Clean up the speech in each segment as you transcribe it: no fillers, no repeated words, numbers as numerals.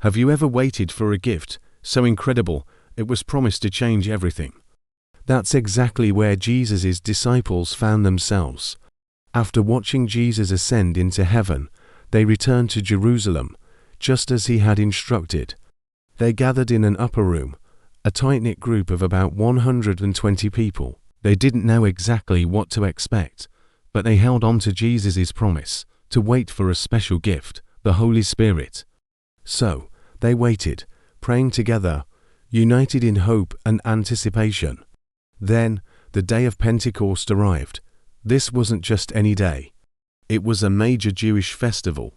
Have you ever waited for a gift so incredible it was promised to change everything? That's exactly where Jesus' disciples found themselves. After watching Jesus ascend into heaven, they returned to Jerusalem, just as he had instructed. They gathered in an upper room, a tight-knit group of about 120 people. They didn't know exactly what to expect, but they held on to Jesus' promise to wait for a special gift, the Holy Spirit. So, they waited, praying together, united in hope and anticipation. Then, the day of Pentecost arrived. This wasn't just any day. It was a major Jewish festival,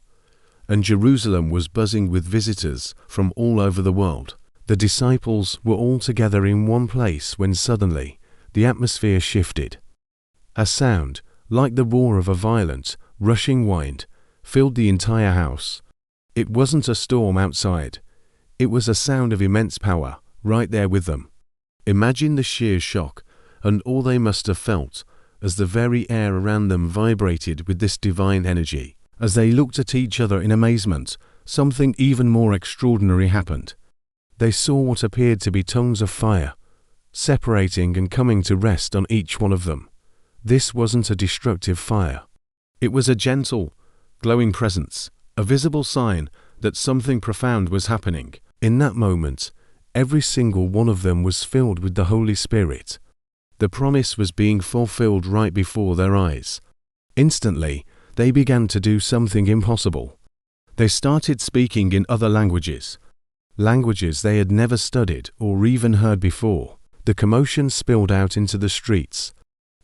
and Jerusalem was buzzing with visitors from all over the world. The disciples were all together in one place when suddenly, the atmosphere shifted. A sound, like the roar of a violent, rushing wind, filled the entire house. It wasn't a storm outside. It was a sound of immense power, right there with them. Imagine the sheer shock, and all they must have felt, as the very air around them vibrated with this divine energy. As they looked at each other in amazement, something even more extraordinary happened. They saw what appeared to be tongues of fire, separating and coming to rest on each one of them. This wasn't a destructive fire. It was a gentle, glowing presence, a visible sign that something profound was happening. In that moment, every single one of them was filled with the Holy Spirit. The promise was being fulfilled right before their eyes. Instantly, they began to do something impossible. They started speaking in other languages they had never studied or even heard before. The commotion spilled out into the streets.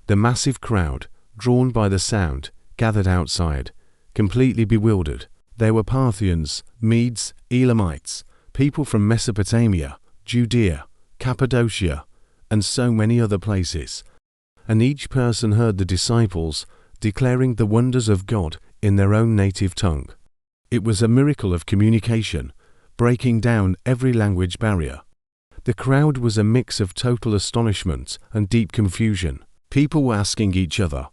The massive crowd, drawn by the sound, gathered outside, completely bewildered. There were Parthians, Medes, Elamites, people from Mesopotamia, Judea, Cappadocia, and so many other places. And each person heard the disciples declaring the wonders of God in their own native tongue. It was a miracle of communication, breaking down every language barrier. The crowd was a mix of total astonishment and deep confusion. People were asking each other,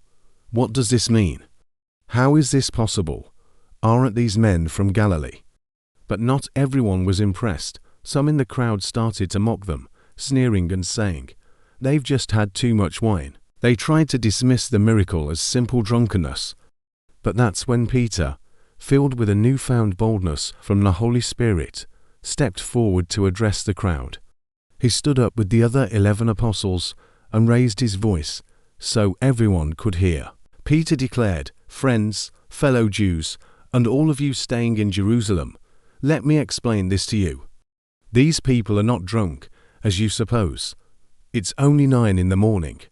"What does this mean? How is this possible? Aren't these men from Galilee?" But not everyone was impressed. Some in the crowd started to mock them, sneering and saying, "They've just had too much wine." They tried to dismiss the miracle as simple drunkenness. But that's when Peter, filled with a newfound boldness from the Holy Spirit, stepped forward to address the crowd. He stood up with the other 11 apostles and raised his voice so everyone could hear. Peter declared, "Friends, fellow Jews, and all of you staying in Jerusalem, let me explain this to you. These people are not drunk, as you suppose. It's only 9 in the morning.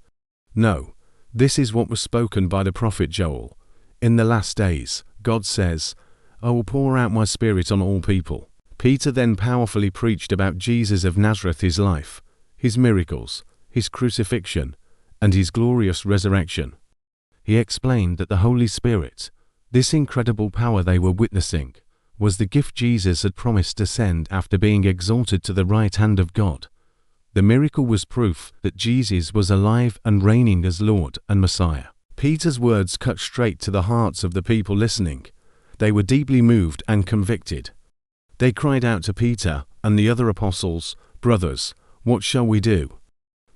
No, this is what was spoken by the prophet Joel. In the last days, God says, I will pour out my Spirit on all people." Peter then powerfully preached about Jesus of Nazareth, his life, his miracles, his crucifixion, and his glorious resurrection. He explained that the Holy Spirit, this incredible power they were witnessing, was the gift Jesus had promised to send after being exalted to the right hand of God. The miracle was proof that Jesus was alive and reigning as Lord and Messiah. Peter's words cut straight to the hearts of the people listening. They were deeply moved and convicted. They cried out to Peter and the other apostles, "Brothers, what shall we do?"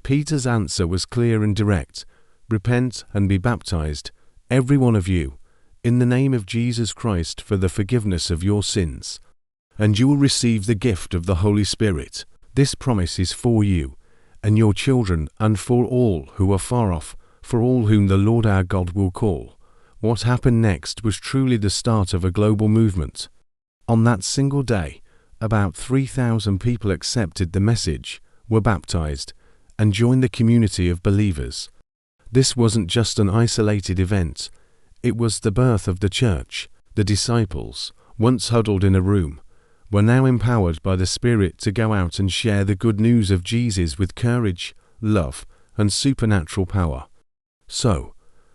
Peter's answer was clear and direct. "Repent and be baptized, every one of you, in the name of Jesus Christ for the forgiveness of your sins, and you will receive the gift of the Holy Spirit. This promise is for you and your children and for all who are far off, for all whom the Lord our God will call." What happened next was truly the start of a global movement. On that single day, about 3,000 people accepted the message, were baptized, and joined the community of believers. This wasn't just an isolated event. It was the birth of the church. The disciples, once huddled in a room, were now empowered by the Spirit to go out and share the good news of Jesus with courage, love, and supernatural power. So,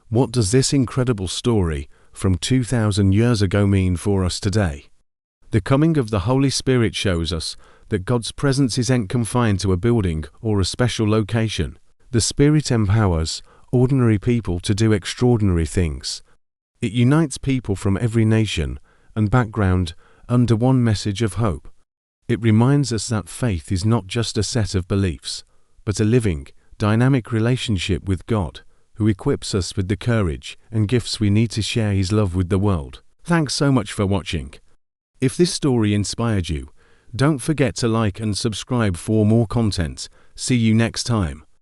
what does this incredible story from 2,000 years ago mean for us today? The coming of the Holy Spirit shows us that God's presence isn't confined to a building or a special location. The Spirit empowers ordinary people to do extraordinary things. It unites people from every nation and background under one message of hope. It reminds us that faith is not just a set of beliefs, but a living, dynamic relationship with God, who equips us with the courage and gifts we need to share His love with the world. Thanks so much for watching. If this story inspired you, don't forget to like and subscribe for more content. See you next time.